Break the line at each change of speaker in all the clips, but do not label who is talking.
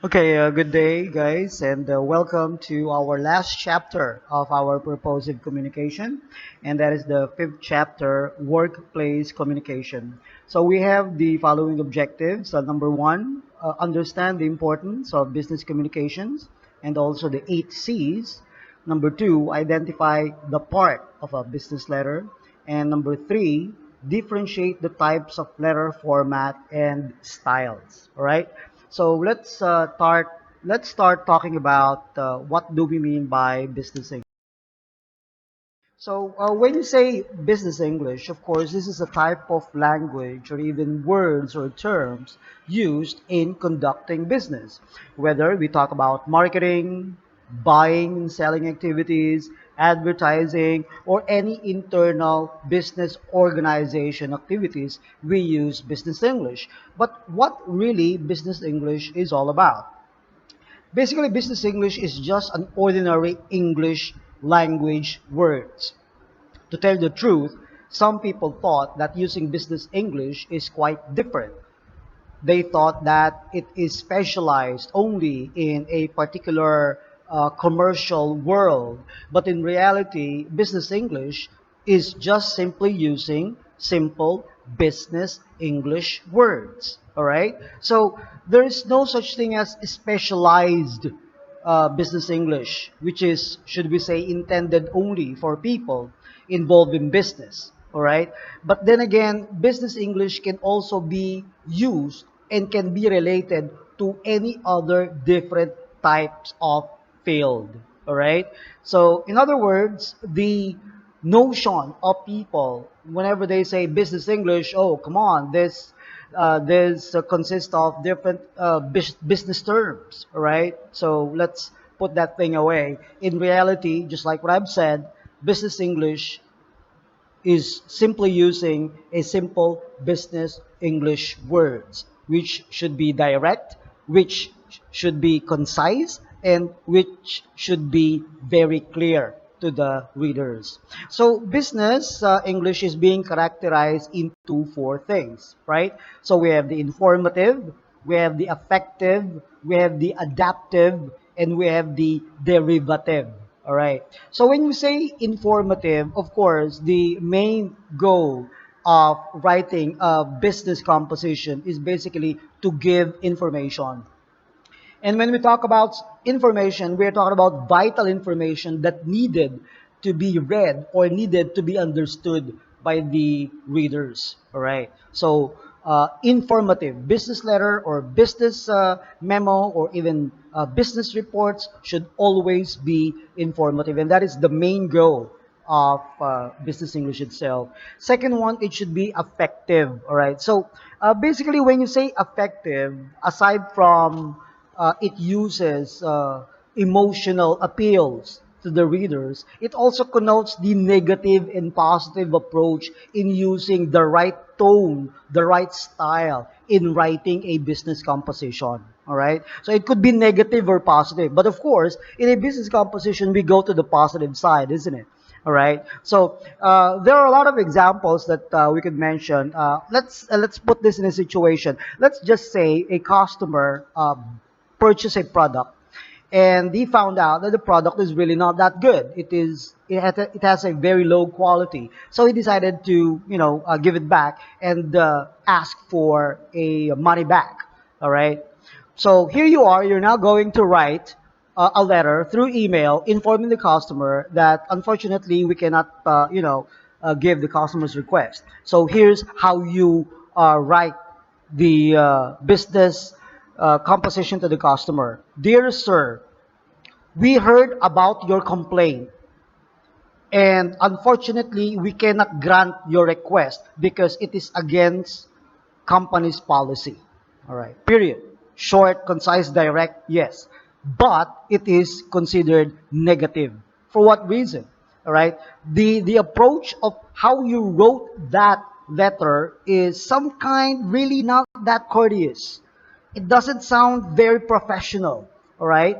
Okay, good day, guys, and welcome to our last chapter of our purposive communication, and that is the fifth chapter, workplace communication. So we have the following objectives. Number one, understand the importance of business communications and also the eight C's. Number two, identify the part of a business letter. And number three, differentiate the types of letter format and styles. All right. So let's start talking about what do we mean by business English. So when you say business English, of course, this is a type of language or even words or terms used in conducting business. Whether we talk about marketing, buying and selling activities, advertising, or any internal business organization activities, we use business English. But what really business English is all about? Basically, business English is just an ordinary English language words. To tell the truth, some people thought that using business English is quite different. They thought that it is specialized only in a particular commercial world. But in reality, business English is just simply using simple business English words. All right? So there is no such thing as specialized business English, which is, should we say, intended only for people involved in business. All right. But then again, business English can also be used and can be related to any other different types of field. All right. So, in other words, the notion of people whenever they say business English, oh, come on, this consists of different business terms, all right? So let's put that thing away. In reality, just like what I've said, business English is simply using a simple business English words, which should be direct, which should be concise, and which should be very clear to the readers. So business English is being characterized into four things, right? So we have the informative, we have the affective, we have the adaptive, and we have the derivative. All right. So when you say informative, of course, the main goal of writing a business composition is basically to give information. And when we talk about information, we're talking about vital information that needed to be read or needed to be understood by the readers. All right. So, informative business letter or business memo or even business reports should always be informative, and that is the main goal of business English itself. Second one, it should be effective. All right. So, basically, when you say effective, aside from it uses emotional appeals to the readers, it also connotes the negative and positive approach in using the right tone, the right style in writing a business composition. All right. So it could be negative or positive. But of course, in a business composition, we go to the positive side, isn't it? All right. So there are a lot of examples that we could mention. Let's put this in a situation. Let's just say a customer purchase a product and he found out that the product is really not that good. It has a very low quality. So he decided to give it back and ask for a money back. All right. So here you are. You're now going to write a letter through email informing the customer that unfortunately we cannot give the customer's request. So here's how you write the business composition to the customer. Dear sir, we heard about your complaint and unfortunately we cannot grant your request because it is against company's policy. All right, period. Short, concise, direct, yes. But it is considered negative. For what reason? All right. The approach of how you wrote that letter is some kind really not that courteous. It doesn't sound very professional. All right.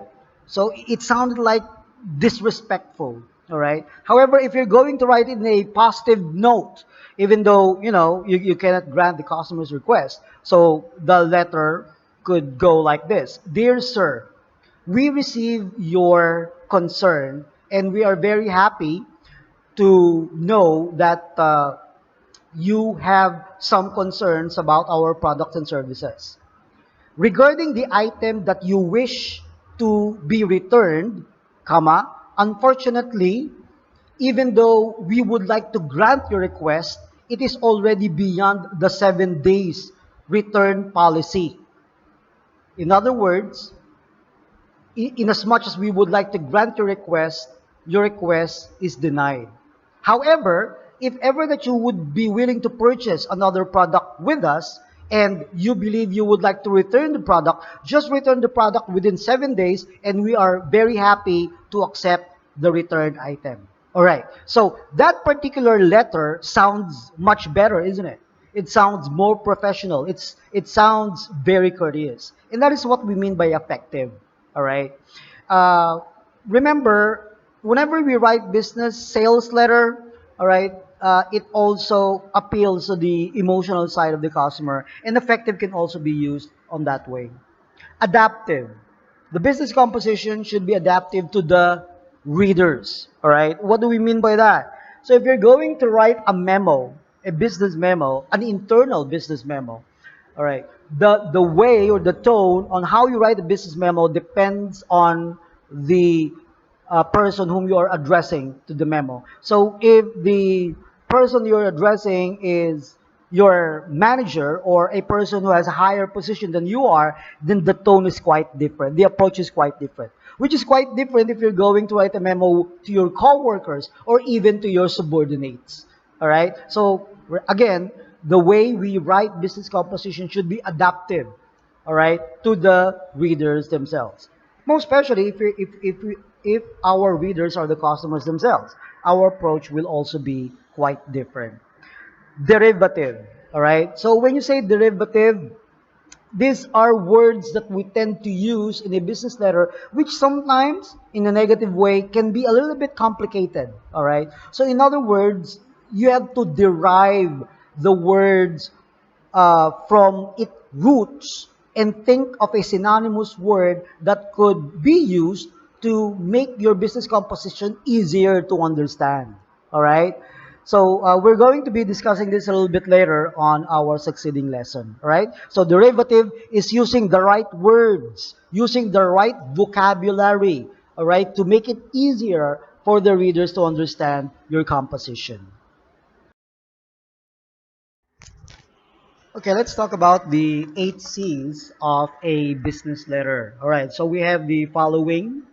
So it sounded like disrespectful. All right. However, if you're going to write it in a positive note, even though you cannot grant the customer's request, so the letter could go like this. Dear sir, we receive your concern and we are very happy to know that you have some concerns about our products and services. Regarding the item that you wish to be returned, comma, unfortunately, even though we would like to grant your request, it is already beyond the 7 days return policy. In other words, in as much as we would like to grant your request is denied. However, if ever that you would be willing to purchase another product with us and you believe you would like to return the product, just return the product within 7 days and we are very happy to accept the returned item. All right. So that particular letter sounds much better, isn't it? It sounds more professional. It sounds very courteous. And that is what we mean by effective. All right. Uh, Remember, whenever we write business sales letter, all right, it also appeals to the emotional side of the customer, and effective can also be used on that way. Adaptive. The business composition should be adaptive to the readers. All right. What do we mean by that? So if you're going to write a memo, a business memo, an internal business memo, all right, the way or the tone on how you write a business memo depends on the person whom you are addressing to the memo. So if the person you're addressing is your manager or a person who has a higher position than you are, then the tone is quite different. The approach is quite different. Which is quite different if you're going to write a memo to your coworkers or even to your subordinates. All right? So again, the way we write business composition should be adaptive, all right, to the readers themselves. Most especially if our readers are the customers themselves, our approach will also be quite different. Derivative, all right. So when you say derivative, these are words that we tend to use in a business letter, which sometimes, in a negative way, can be a little bit complicated. All right. So, in other words, you have to derive the words from its roots and think of a synonymous word that could be used to make your business composition easier to understand. All right. So we're going to be discussing this a little bit later on our succeeding lesson. All right. So derivative is using the right words, using the right vocabulary. All right, to make it easier for the readers to understand your composition. Okay, let's talk about the 8 C's of a business letter. All right, so we have the following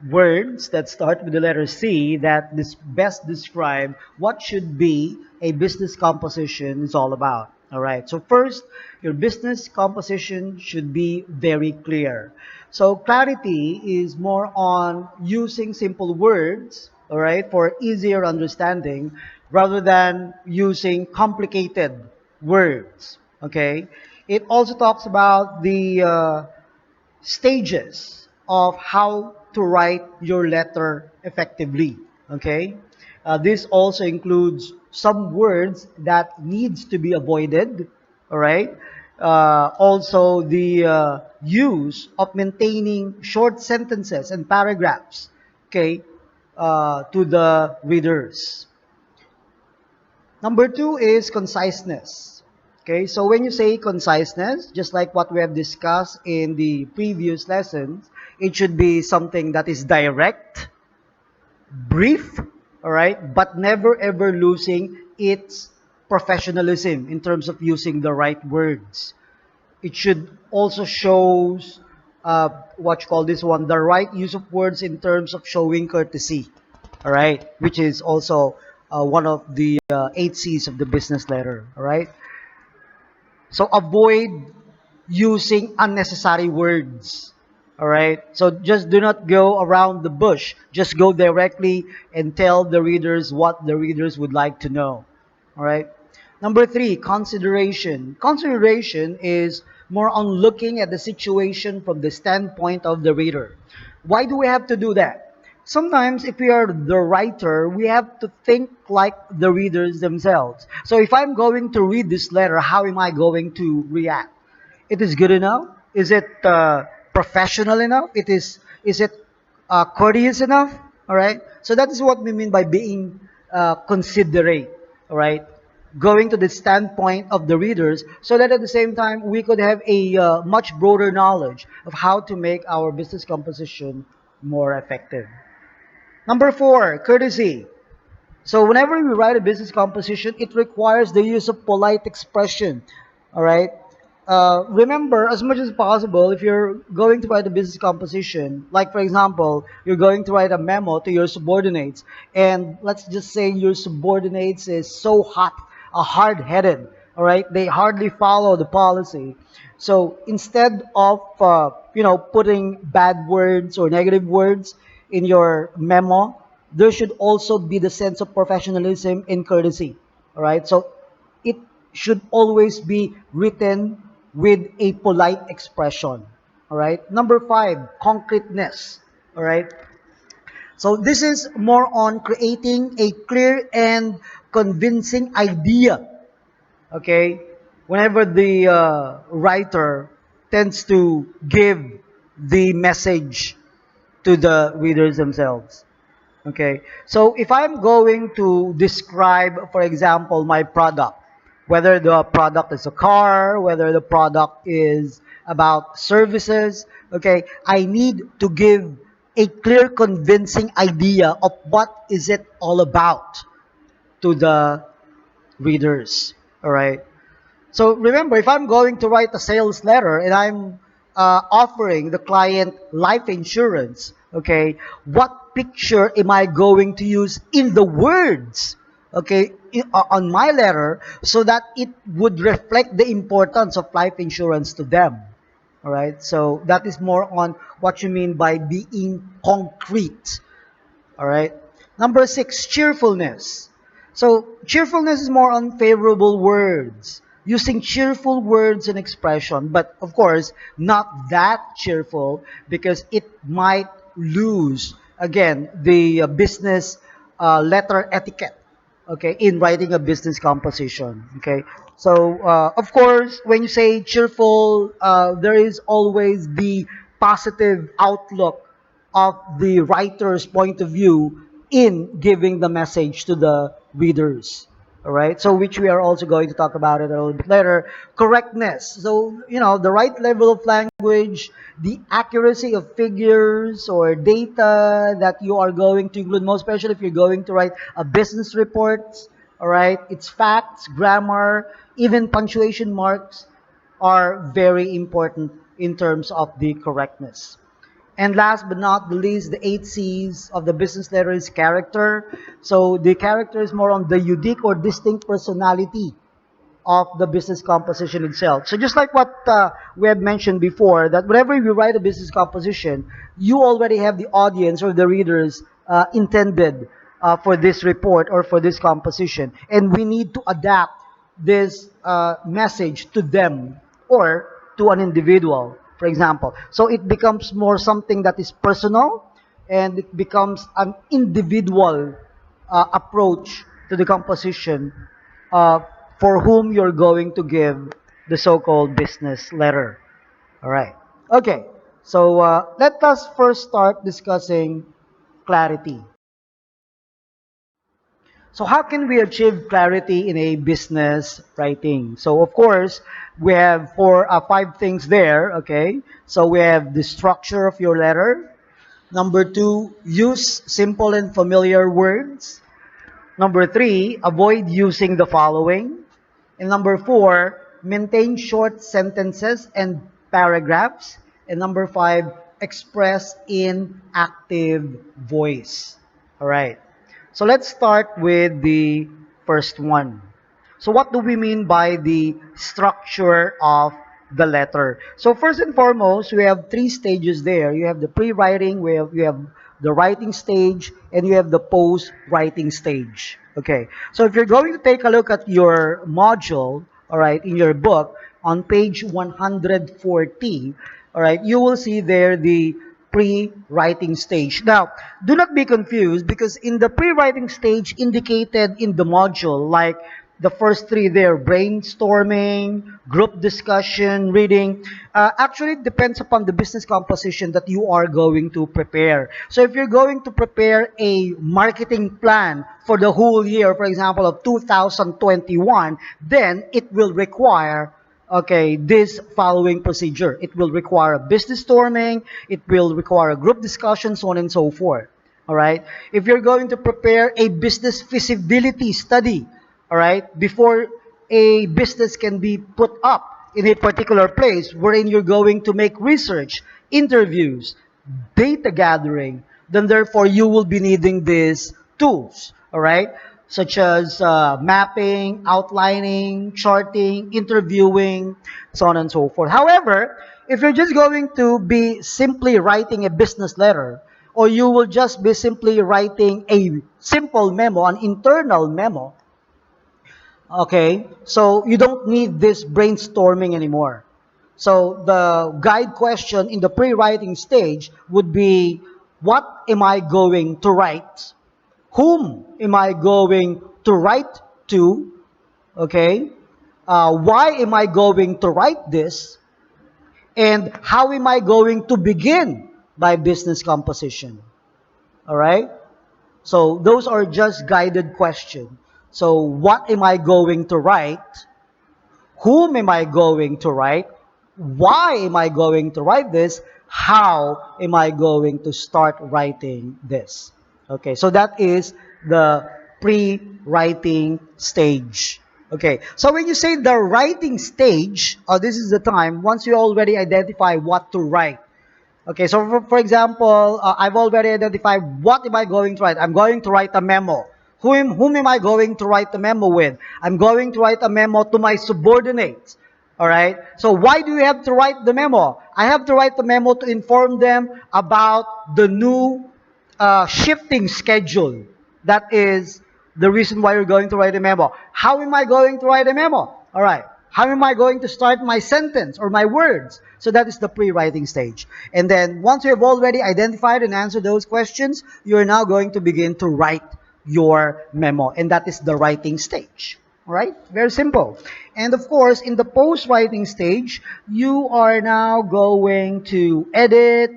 words that start with the letter C that this best describe what should be a business composition is all about. All right, so first, your business composition should be very clear. So clarity is more on using simple words, all right, for easier understanding rather than using complicated words. Okay, it also talks about the stages of how to write your letter effectively. Okay, this also includes some words that needs to be avoided. All right. Also, the use of maintaining short sentences and paragraphs. Okay, to the readers. Number two is conciseness. Okay, so when you say conciseness, just like what we have discussed in the previous lessons, it should be something that is direct, brief, all right, but never ever losing its professionalism in terms of using the right words. It should also shows what you call this one, the right use of words in terms of showing courtesy, all right, which is also one of the 8 C's of the business letter, all right. So avoid using unnecessary words. All right. So just do not go around the bush. Just go directly and tell the readers what the readers would like to know. All right. Number three, consideration. Consideration is more on looking at the situation from the standpoint of the reader. Why do we have to do that? Sometimes if we are the writer, we have to think like the readers themselves. So if I'm going to read this letter, how am I going to react? It is good enough. Is it professional enough? Is it courteous enough? All right. So that is what we mean by being considerate. All right. Going to the standpoint of the readers, so that at the same time we could have a much broader knowledge of how to make our business composition more effective. Number four, courtesy. So whenever we write a business composition, it requires the use of polite expression. All right. Remember, as much as possible, if you're going to write a business composition, like for example, you're going to write a memo to your subordinates, and let's just say your subordinates is so hard-headed. All right, they hardly follow the policy. So instead of putting bad words or negative words in your memo, there should also be the sense of professionalism and courtesy. All right, so it should always be written with a polite expression. All right. Number five, concreteness. All right. So this is more on creating a clear and convincing idea. Okay. Whenever the writer tends to give the message to the readers themselves. Okay, so if I'm going to describe, for example, my product, whether the product is a car, whether the product is about services, okay, I need to give a clear, convincing idea of what is it all about to the readers. All right. So remember, if I'm going to write a sales letter and I'm offering the client life insurance, okay, what picture am I going to use in the words, okay, on my letter so that it would reflect the importance of life insurance to them? All right, so that is more on what you mean by being concrete. All right. Number six, cheerfulness. So cheerfulness is more on favorable words, using cheerful words and expression, but of course not that cheerful because it might lose again the business letter etiquette. Okay, in writing a business composition. Okay, so of course when you say cheerful, there is always the positive outlook of the writer's point of view in giving the message to the readers. All right, so which we are also going to talk about it a little bit later. Correctness. So, the right level of language, the accuracy of figures or data that you are going to include, most especially if you're going to write a business report. All right, its facts, grammar, even punctuation marks are very important in terms of the correctness. And last but not the least, the 8 C's of the business letter is character. So the character is more on the unique or distinct personality of the business composition itself. So just like what we have mentioned before, that whenever you write a business composition, you already have the audience or the readers intended for this report or for this composition. And we need to adapt this message to them or to an individual, for example. So it becomes more something that is personal and it becomes an individual approach to the composition uh, for whom you're going to give the so-called business letter. All right. Okay. So let us first start discussing clarity. So how can we achieve clarity in a business writing? So of course, we have five things there, okay? So we have the structure of your letter. Number two, use simple and familiar words. Number three, avoid using the following. And number four, maintain short sentences and paragraphs. And number five, express in active voice. All right. So let's start with the first one. So what do we mean by the structure of the letter? So first and foremost, we have 3 stages there. You have the pre-writing, you have the writing stage, and you have the post-writing stage. Okay. So if you're going to take a look at your module, all right, in your book on page 140, all right, you will see there the pre-writing stage. Now, do not be confused because in the pre-writing stage indicated in the module, like the first three there, brainstorming, group discussion, reading, actually it depends upon the business composition that you are going to prepare. So if you're going to prepare a marketing plan for the whole year, for example, of 2021, then it will require, okay, this following procedure. It will require a business storming, it will require a group discussion, so on and so forth. All right. If you're going to prepare a business feasibility study, all right, before a business can be put up in a particular place wherein you're going to make research, interviews, data gathering, then therefore you will be needing these tools, all right, such as mapping, outlining, charting, interviewing, so on and so forth. However, if you're just going to be simply writing a business letter, or you will just be simply writing a simple memo, an internal memo, okay, so you don't need this brainstorming anymore. So the guide question in the pre-writing stage would be, what am I going to write? Whom am I going to write to? Okay, why am I going to write this? And how am I going to begin my business composition? All right. So those are just guided questions. So what am I going to write? Whom am I going to write? Why am I going to write this? How am I going to start writing this? Okay, so that is the pre-writing stage. Okay, so when you say the writing stage, this is the time once you already identify what to write. Okay, so for example, I've already identified what am I going to write. I'm going to write a memo. Whom am I going to write the memo with? I'm going to write a memo to my subordinates. All right. So why do you have to write the memo? I have to write the memo to inform them about the new shifting schedule. That is the reason why you're going to write a memo. How am I going to write a memo? All right. How am I going to start my sentence or my words? So that is the pre-writing stage. And then once you have already identified and answered those questions, you are now going to begin to write your memo. And that is the writing stage. All right? Very simple. And of course, in the post-writing stage, you are now going to edit,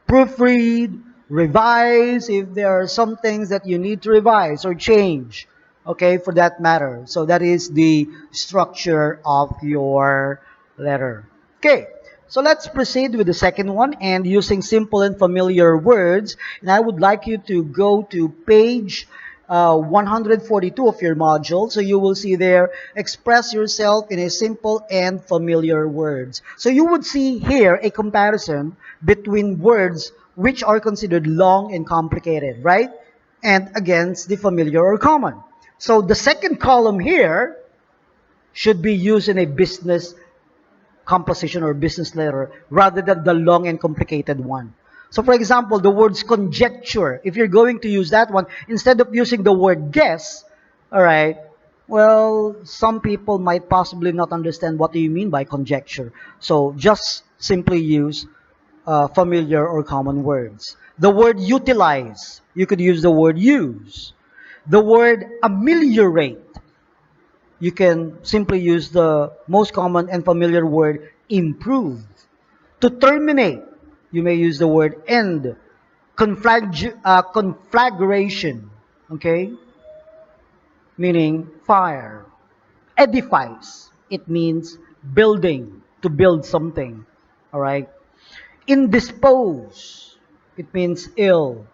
proofread, revise if there are some things that you need to revise or change, okay, for that matter. So that is the structure of your letter. Okay, so let's proceed with the second one and using simple and familiar words. And I would like you to go to page 142 of your module. So you will see there, express yourself in a simple and familiar words. So you would see here a comparison between words which are considered long and complicated, right? And against the familiar or common. So the second column here should be used in a business composition or business letter rather than the long and complicated one. So for example, the words conjecture, if you're going to use that one, instead of using the word guess, all right, well, some people might possibly not understand what do you mean by conjecture. So just simply use familiar or common words. The word utilize, you could use the word use. The word ameliorate, you can simply use the most common and familiar word improve. To terminate, you may use the word end. Conflagration, okay, meaning fire. Edifice, it means building, to build something, all right. Indispose, it means ill.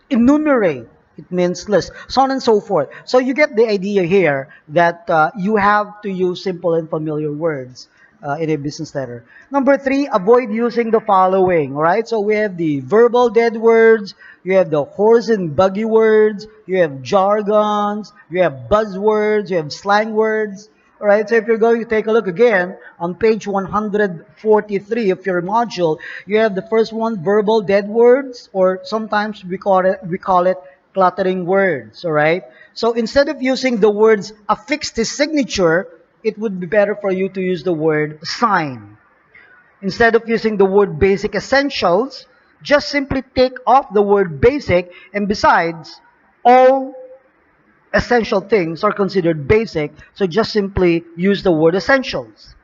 Enumerate, it means list, so on and so forth. So you get the idea here that you have to use simple and familiar words in a business letter. Number three, avoid using the following. All right, so we have the verbal dead words, you have the horse and buggy words, you have jargons, you have buzzwords, you have slang words. All right, so if you're going to take a look again on page 143 of your module, you have the first one, verbal dead words, or sometimes we call it cluttering words. All right. So instead of using the words affix to signature, it would be better for you to use the word sign. Instead of using the word basic essentials, just simply take off the word basic, and besides, all essential things are considered basic, so just simply use the word essentials.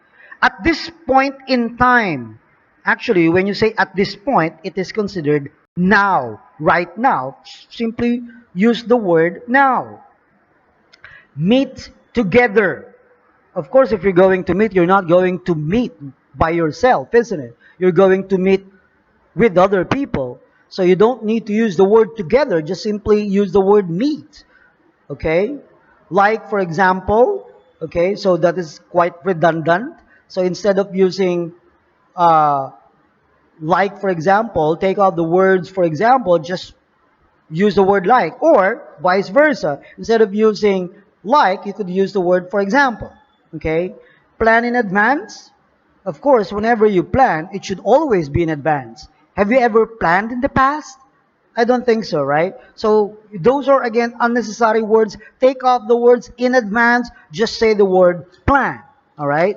At this point in time, actually, when you say at this point, it is considered now, right now. Simply use the word now. Meet together. Of course, if you're going to meet, you're not going to meet by yourself, isn't it? You're going to meet with other people. So you don't need to use the word together, just simply use the word meet. Okay? Like, for example, okay, so that is quite redundant. So instead of using uh, like, for example, take out the words, for example, just use the word like, or vice versa. Instead of using like, you could use the word for example. Okay? Plan in advance. Of course, whenever you plan, it should always be in advance. Have you ever planned in the past? I don't think so, right? So those are again unnecessary words. Take off the words in advance. Just say the word plan. All right.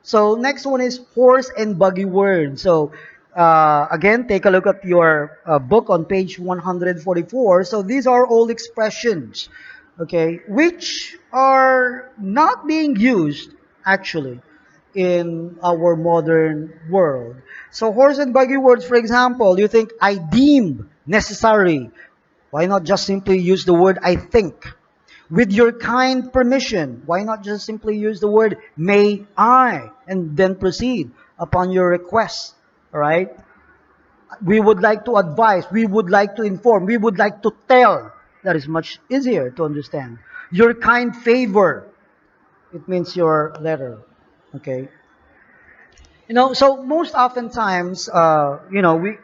So next one is horse and buggy words. So again, take a look at your book on page 144. So these are all expressions, okay, which are not being used actually in our modern world. So horse and buggy words, for example, you think I deem necessary. Why not just simply use the word I think? With your kind permission, why not just simply use the word may I and then proceed upon your request? All right? We would like to advise, we would like to inform, we would like to tell. That is much easier to understand. Your kind favor, it means your letter. Okay? So most oftentimes, we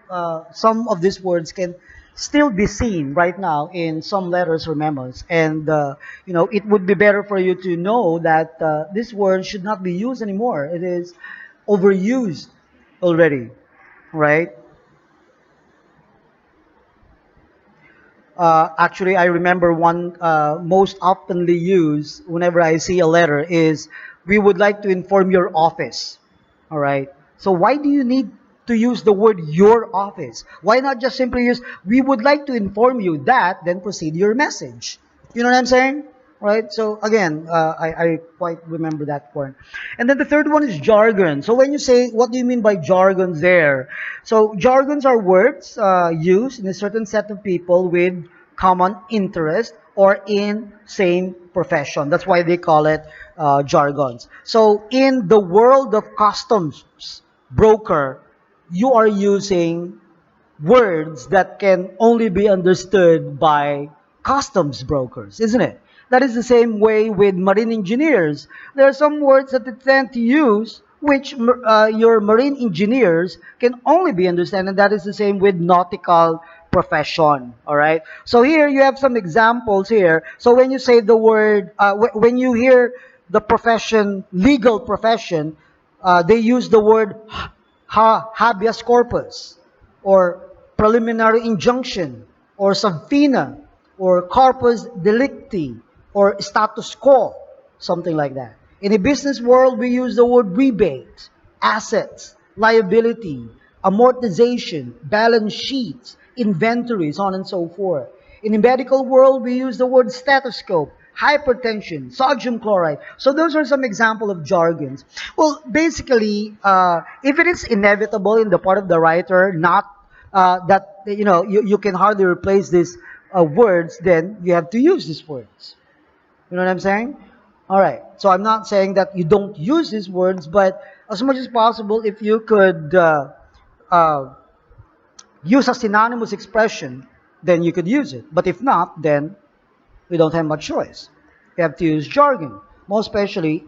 some of these words can still be seen right now in some letters or memos, and it would be better for you to know that this word should not be used anymore. It is overused already, right? Actually, I remember one most oftenly used whenever I see a letter is, we would like to inform your office. All right. So why do you need to use the word your office? Why not just simply use, we would like to inform you that, then proceed your message. You know what I'm saying? Right? So again, I quite remember that one. And then the third one is jargon. So when you say, what do you mean by jargons there? So jargons are words used in a certain set of people with common interest or in same profession. That's why they call it jargons. So in the world of customs broker, you are using words that can only be understood by customs brokers, isn't it? That is the same way with marine engineers. There are some words that they tend to use which your marine engineers can only be understood, and that is the same with nautical profession. All right. So here you have some examples here. So when you say the word, when you hear the profession, legal profession, they use the word habeas corpus, or preliminary injunction, or subpoena, or corpus delicti, or status quo, something like that. In the business world, we use the word rebate, assets, liability, amortization, balance sheets, inventories, on and so forth. In the medical world, we use the word stethoscope, hypertension, sodium chloride. So those are some example of jargons. Well, basically, if it is inevitable in the part of the writer, not that you can hardly replace these words, then you have to use these words. You know what I'm saying? All right. So I'm not saying that you don't use these words, but as much as possible, if you could uh, use a synonymous expression, then you could use it. But if not, then we don't have much choice. You have to use jargon, most especially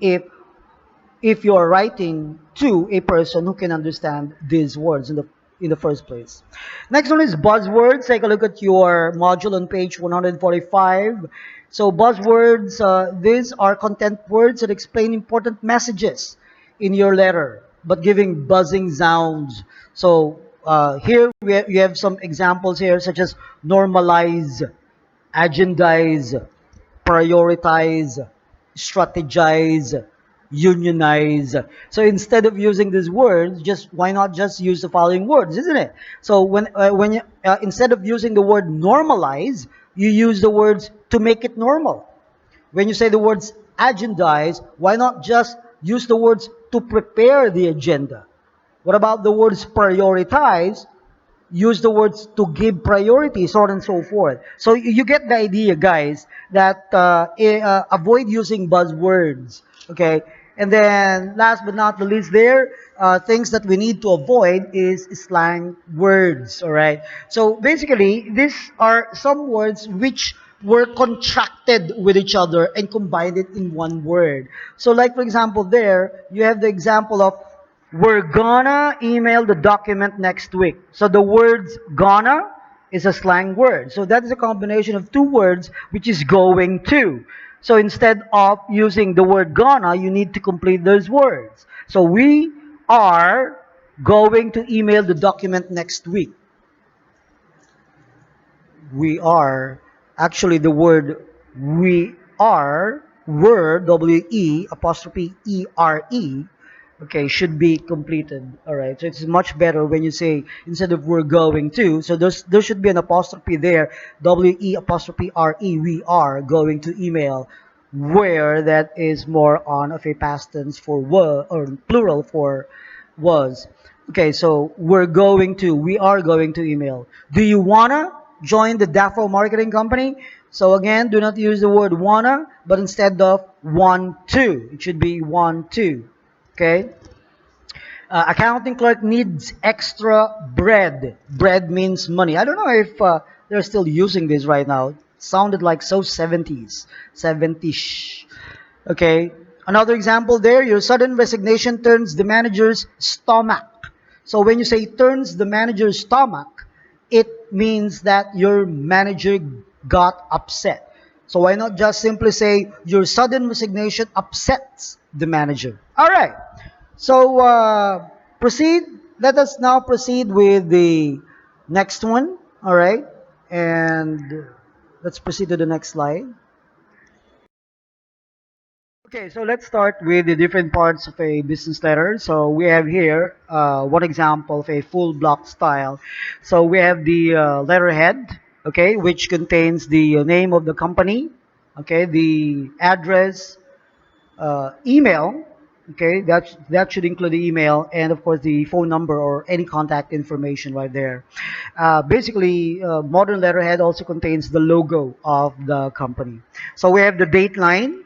if you're writing to a person who can understand these words in the first place. Next one is buzzwords. Take a look at your module on page 145. So buzzwords, these are content words that explain important messages in your letter, but giving buzzing sounds. So here you have some examples here, such as normalize, agendize, prioritize, strategize, unionize. So instead of using these words, just why not just use the following words, isn't it? So when you, instead of using the word normalize, you use the words to make it normal. When you say the words agendize, why not just use the words to prepare the agenda? What about the words prioritize? Use the words to give priority, so on and so forth. So you get the idea, guys, that avoid using buzzwords, okay? And then last but not the least there, things that we need to avoid is slang words, all right? So basically, these are some words which were contracted with each other and combined it in one word. So like for example there, you have the example of we're gonna email the document next week. So the words gonna is a slang word. So that is a combination of two words which is going to. So instead of using the word gonna, you need to complete those words. So we are going to email the document next week. We are, actually the word we are, word, W-E, apostrophe E-R-E, okay, should be completed. All right, so it's much better when you say, instead of we're going to, so there should be an apostrophe there, W-E apostrophe R-E, we are going to email, where that is more on of a past tense for were, or plural for was. Okay, so we are going to email. Do you wanna join the DAFO marketing company? So again, do not use the word wanna, but instead of want to, it should be want to. Okay? Accounting clerk needs extra bread. Bread means money. I don't know if they're still using this right now. It sounded like so 70s, 70s. Okay. Another example there, your sudden resignation turns the manager's stomach. So when you say turns the manager's stomach, it means that your manager got upset. So why not just simply say your sudden resignation upsets the manager? All right. So proceed. Let us now proceed with the next one. All right. And let's proceed to the next slide. Okay, so let's start with the different parts of a business letter. So we have here one example of a full block style. So we have the letterhead, okay, which contains the name of the company, okay, the address, email, okay, that should include the email, and of course the phone number or any contact information right there. Basically, modern letterhead also contains the logo of the company. So we have the date line,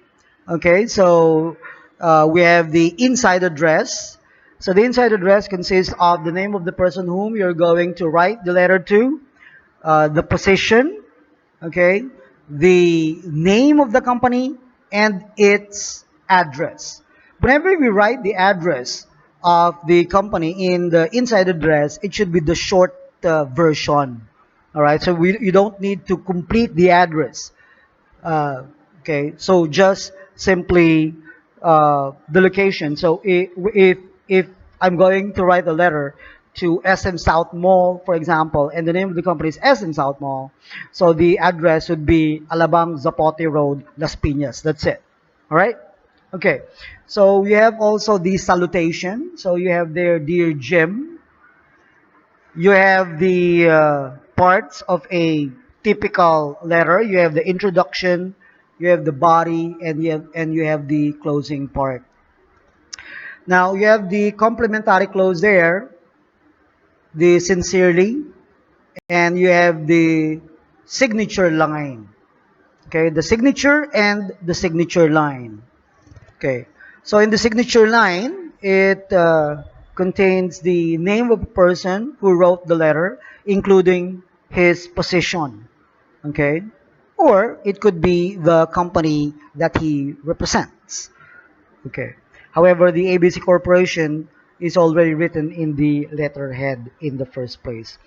okay, so we have the inside address. So the inside address consists of the name of the person whom you're going to write the letter to, the position, okay, the name of the company, and its address. Whenever we write the address of the company in the inside address, it should be the short version. All right, so you don't need to complete the address. Uh, okay, so just simply the location. So if I'm going to write a letter to SM South Mall, for example, and the name of the company is SM South Mall, so the address would be Alabang Zapote Road, Las Piñas. That's it. All right. Okay. So we have also the salutation. So you have there, dear Jim. You have the parts of a typical letter. You have the introduction, you have the body, and you have the closing part. Now you have the complementary close there, the sincerely, and you have the signature line. Okay, the signature and the signature line. Okay, so in the signature line, it contains the name of the person who wrote the letter, including his position. Okay, or it could be the company that he represents. Okay. However, the ABC Corporation is already written in the letterhead in the first place.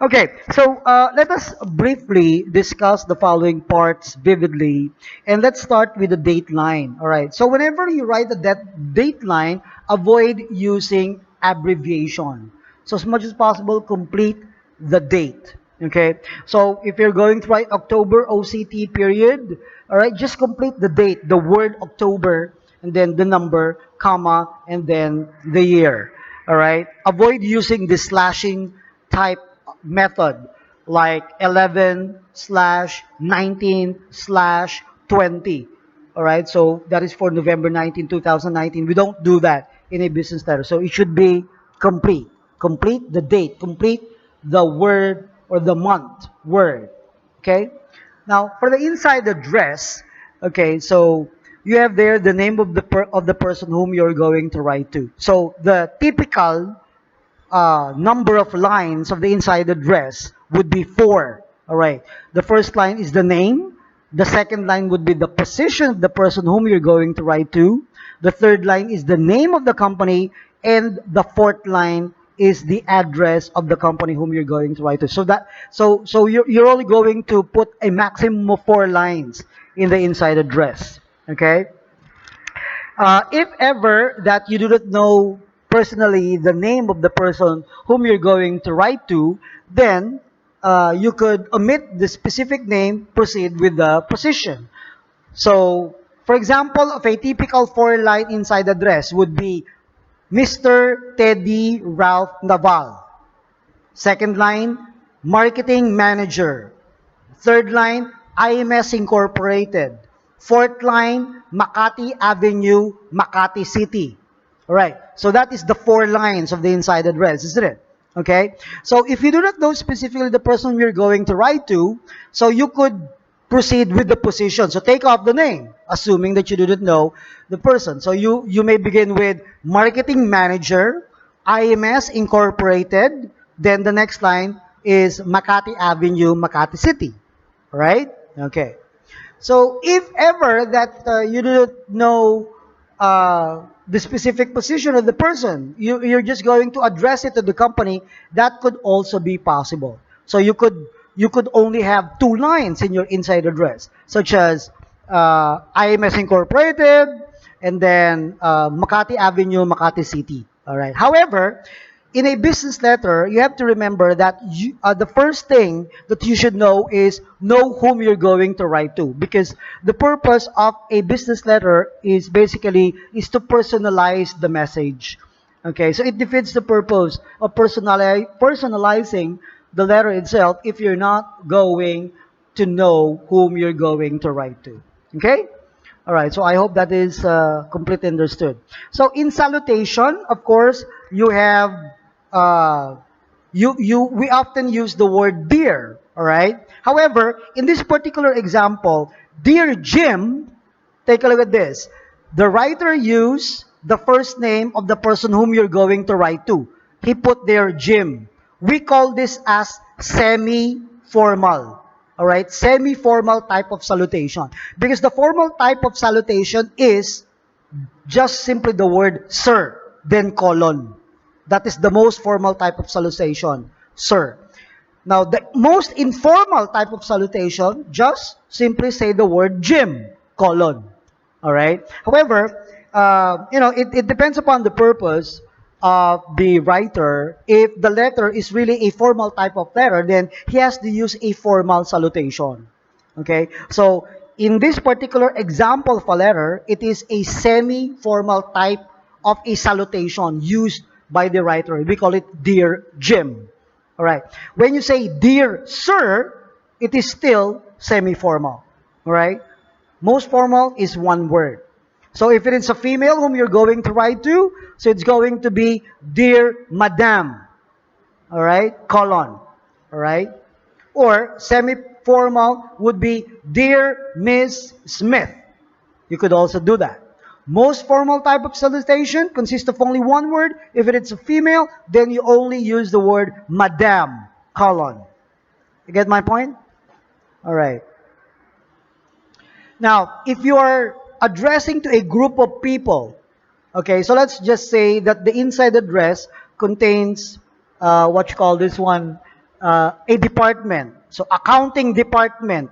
Okay, so let us briefly discuss the following parts vividly, and let's start with the date line. All right, so whenever you write the date line, avoid using abbreviation. So as much as possible, complete the date. Okay, so if you're going to write October OCT period, all right, just complete the date, the word October, and then the number, comma, and then the year. All right, avoid using the slashing type method like 11 slash 19 slash 20. All right, so that is for November 19, 2019. We don't do that in a business letter. So it should be complete. Complete the date, complete the word or the month word. Okay? Now, for the inside address, okay, so you have there the name of the person whom you're going to write to. So the typical number of lines of the inside address would be four. All right. The first line is the name. The second line would be the position of the person whom you're going to write to. The third line is the name of the company. And the fourth line is the address of the company whom you're going to write to. So you're only going to put a maximum of four lines in the inside address. Okay? If ever that you do not know personally the name of the person whom you're going to write to, then you could omit the specific name, proceed with the position. So, for example, of a typical four-line inside address would be Mr. Teddy Ralph Naval. Second line, Marketing Manager. Third line, IMS Incorporated. Fourth line, Makati Avenue, Makati City. All right. So that is the four lines of the inside address, isn't it? Okay. So if you do not know specifically the person you're going to write to, so you could proceed with the position. So take off the name, assuming that you do not know the person. So you may begin with Marketing Manager, IMS Incorporated. Then the next line is Makati Avenue, Makati City. Right? Okay. So if ever that you do not know the specific position of the person, you're just going to address it to the company, that could also be possible. So you could only have two lines in your inside address, such as IMS Incorporated and then Makati Avenue, Makati City. All right. However, in a business letter, you have to remember that the first thing that you should know whom you're going to write to, because the purpose of a business letter is to personalize the message. Okay, so it defeats the purpose of personalizing the letter itself if you're not going to know whom you're going to write to. Okay? All right, so I hope that is completely understood. So in salutation, of course, you have uh, we often use the word dear. All right. However, in this particular example, dear Jim, take a look at this. The writer used the first name of the person whom you're going to write to. He put there Jim. We call this as semi-formal. All right, semi-formal type of salutation. Because the formal type of salutation is just simply the word sir, then colon. That is the most formal type of salutation, sir. Now, the most informal type of salutation, just simply say the word Jim, colon. All right. However, it depends upon the purpose of the writer. If the letter is really a formal type of letter, then he has to use a formal salutation. Okay. So, in this particular example of a letter, it is a semi-formal type of a salutation used by the writer. We call it Dear Jim. All right. When you say Dear Sir, it is still semi-formal. All right. Most formal is one word. So if it is a female whom you're going to write to, so it's going to be Dear Madam. All right. Colon. All right. Or semi-formal would be Dear Miss Smith. You could also do that. Most formal type of salutation consists of only one word. If it is a female, then you only use the word Madam, colon. You get my point? All right. Now, if you are addressing to a group of people, okay, so let's just say that the inside address contains what you call this one, a department. So, accounting department.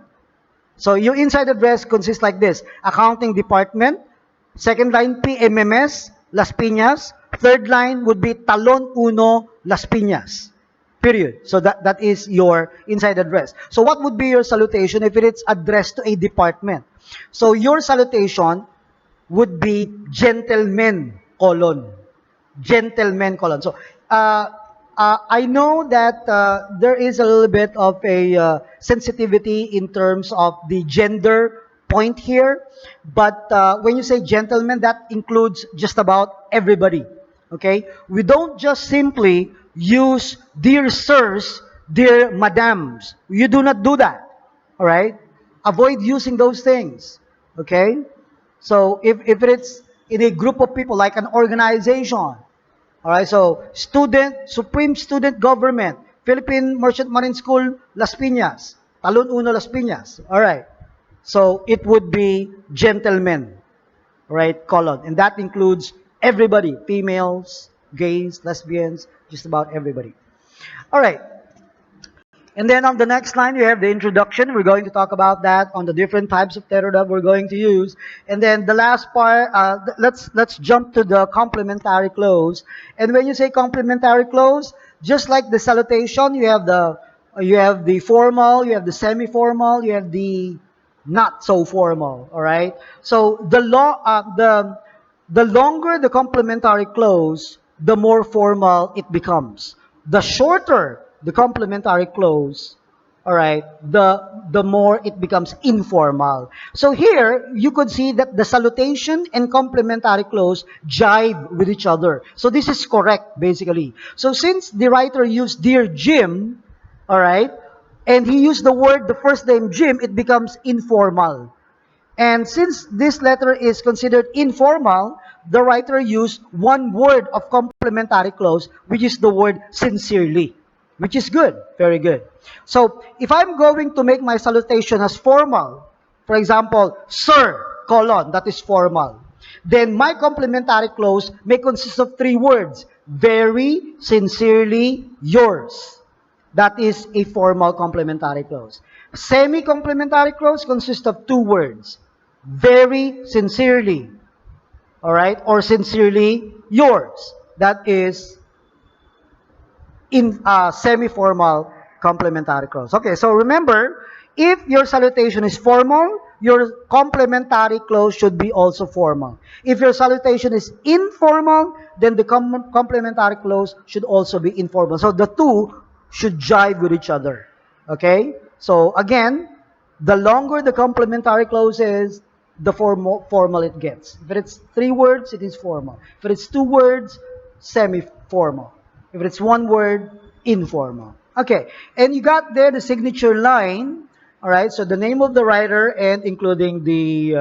So, your inside address consists like this: accounting department. Second line, PMMS, Las Piñas. Third line would be Talon Uno, Las Piñas. Period. So that is your inside address. So what would be your salutation if it is addressed to a department? So your salutation would be gentlemen, colon. Gentlemen, colon. So I know that there is a little bit of a sensitivity in terms of the gender point here. But when you say gentlemen, that includes just about everybody. Okay? We don't just simply use dear sirs, dear madams. You do not do that. All right? Avoid using those things. Okay? So if it's in a group of people like an organization, all right, so Supreme Student Government, Philippine Merchant Marine School, Las Piñas, Talon Uno, Las Piñas. All right, so it would be gentlemen, right, colon. And that includes everybody, females, gays, lesbians, just about everybody. All right, and then on the next line, you have the introduction. We're going to talk about that on the different types of terror that we're going to use. And then the last part, let's jump to the complementary clause. And when you say complementary clause, just like the salutation, you have the formal, you have the semi-formal, you have the not so formal. All right. So the longer the complementary clause, the more formal it becomes. The shorter the complementary clause, all right, the more it becomes informal. So here, you could see that the salutation and complementary clause jive with each other. So this is correct, basically. So since the writer used Dear Jim, all right, and he used the first name Jim, it becomes informal. And since this letter is considered informal, the writer used one word of complementary clause, which is the word sincerely, which is good, very good. So if I'm going to make my salutation as formal, for example, sir, colon, that is formal, then my complementary clause may consist of three words: very sincerely yours. That is a formal complementary clause. Semi-complementary clause consists of two words: very sincerely, all right, or sincerely yours. That is in semi-formal complementary clause. Okay, so remember, if your salutation is formal, your complementary clause should be also formal. If your salutation is informal, then the complementary clause should also be informal. So the two should jive with each other. Okay? So again, the longer the complementary clause is, the formal it gets. If it's three words, it is formal. If it's two words, semi-formal. If it's one word, informal. Okay, and you got there the signature line. All right, so the name of the writer and including the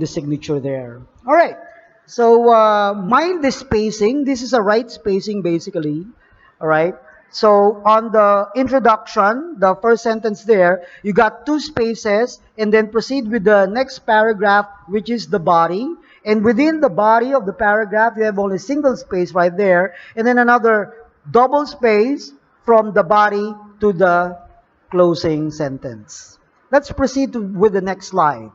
signature there. All right, so mind the spacing. This is a right spacing basically. All right. So on the introduction, the first sentence there, you got two spaces, and then proceed with the next paragraph, which is the body. And within the body of the paragraph, you have only single space right there, and then another double space from the body to the closing sentence. Let's proceed with the next slide.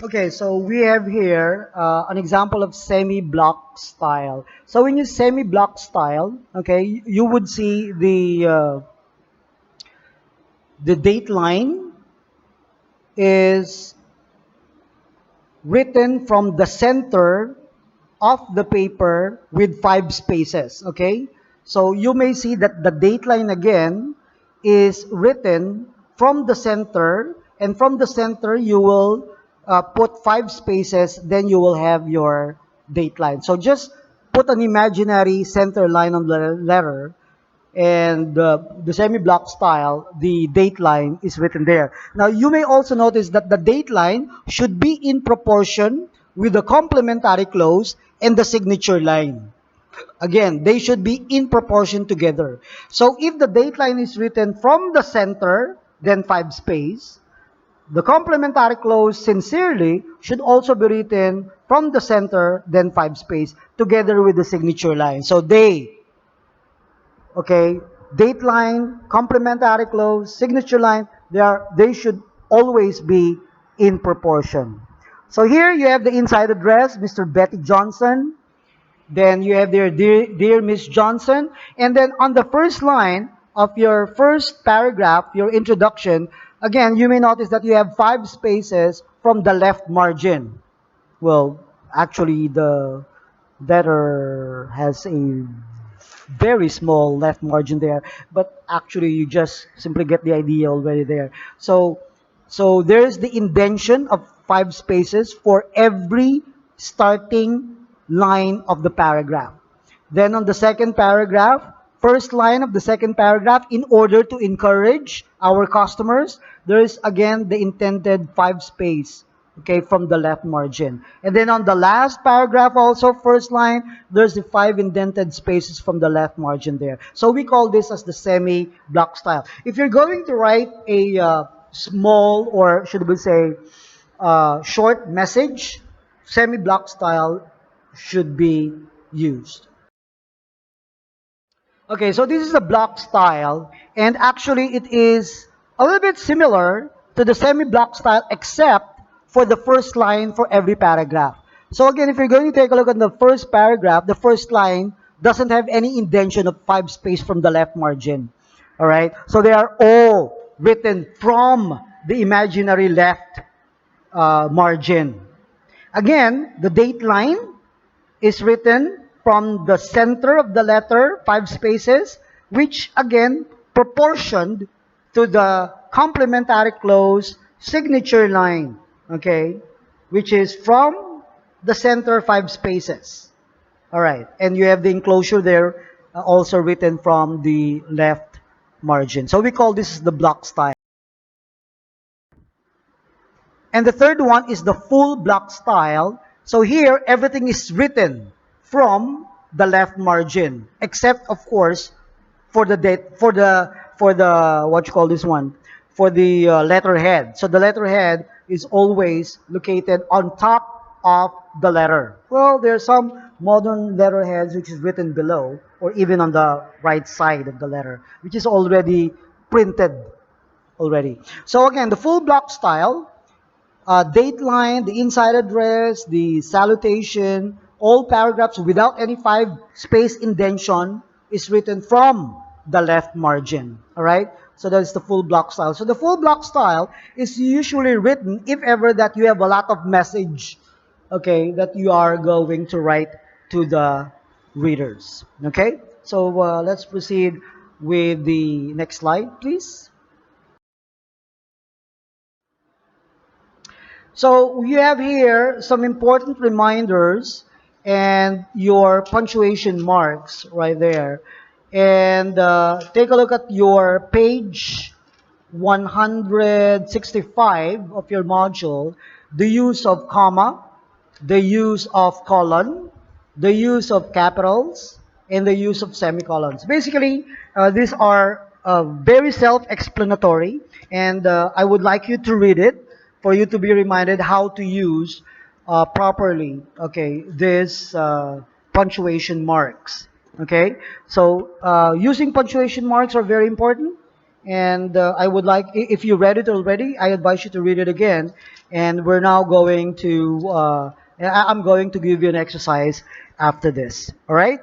Okay, so we have here an example of semi-block style. So when you semi-block style, okay, you would see the date line is written from the center of the paper with 5 spaces, okay? So you may see that the date line again is written from the center, and from the center you will put 5 spaces, then you will have your date line. So just put an imaginary center line on the letter, and the semi-block style, the date line is written there. Now, you may also notice that the date line should be in proportion with the complementary clause and the signature line. Again, they should be in proportion together. So, if the date line is written from the center, then 5 space. The complementary clause, sincerely, should also be written from the center, then 5 space, together with the signature line. So, okay, date line, complementary clause, signature line, they should always be in proportion. So here you have the inside address, Mr. Betty Johnson. Then you have there, dear Miss Johnson. And then on the first line of your first paragraph, your introduction, again, you may notice that you have 5 spaces from the left margin. Well, actually, the letter has a very small left margin there, but actually you just simply get the idea already there. So there's the indentation of 5 spaces for every starting line of the paragraph. Then on the second paragraph, first line of the second paragraph, in order to encourage our customers, there is again the intended 5 space, okay, from the left margin. And then on the last paragraph also, first line, there's the 5 indented spaces from the left margin there. So we call this as the semi-block style. If you're going to write a small, or should we say short message, semi-block style should be used. Okay, so this is a block style, and actually it is a little bit similar to the semi-block style, except for the first line for every paragraph. So again, if you're going to take a look at the first paragraph, the first line doesn't have any indentation of 5 space from the left margin. All right, so they are all written from the imaginary left margin. Again, the date line is written from the center of the letter, 5 spaces, which again proportioned to the complementary close signature line, okay, which is from the center 5 spaces. All right, and you have the enclosure there also written from the left margin. So we call this the block style. And the third one is the full block style. So here, everything is written from the left margin, except of course for the date, for the what you call this one, for the letterhead. So the letterhead is always located on top of the letter. Well, there are some modern letterheads which is written below or even on the right side of the letter, which is already printed already. So again, the full block style, date line, the inside address, the salutation, all paragraphs without any 5 space indentation is written from the left margin. All right? So that's the full block style. So the full block style is usually written if ever that you have a lot of message, okay, that you are going to write to the readers. Okay? So let's proceed with the next slide, please. So you have here some important reminders and your punctuation marks right there. And take a look at your page 165 of your module, the use of comma, the use of colon, the use of capitals, and the use of semicolons. Basically, these are very self-explanatory, and I would like you to read it for you to be reminded how to use properly, okay, this punctuation marks. Okay, so using punctuation marks are very important, and I would like, if you read it already, I advise you to read it again. And we're now going to, I'm going to give you an exercise after this. All right?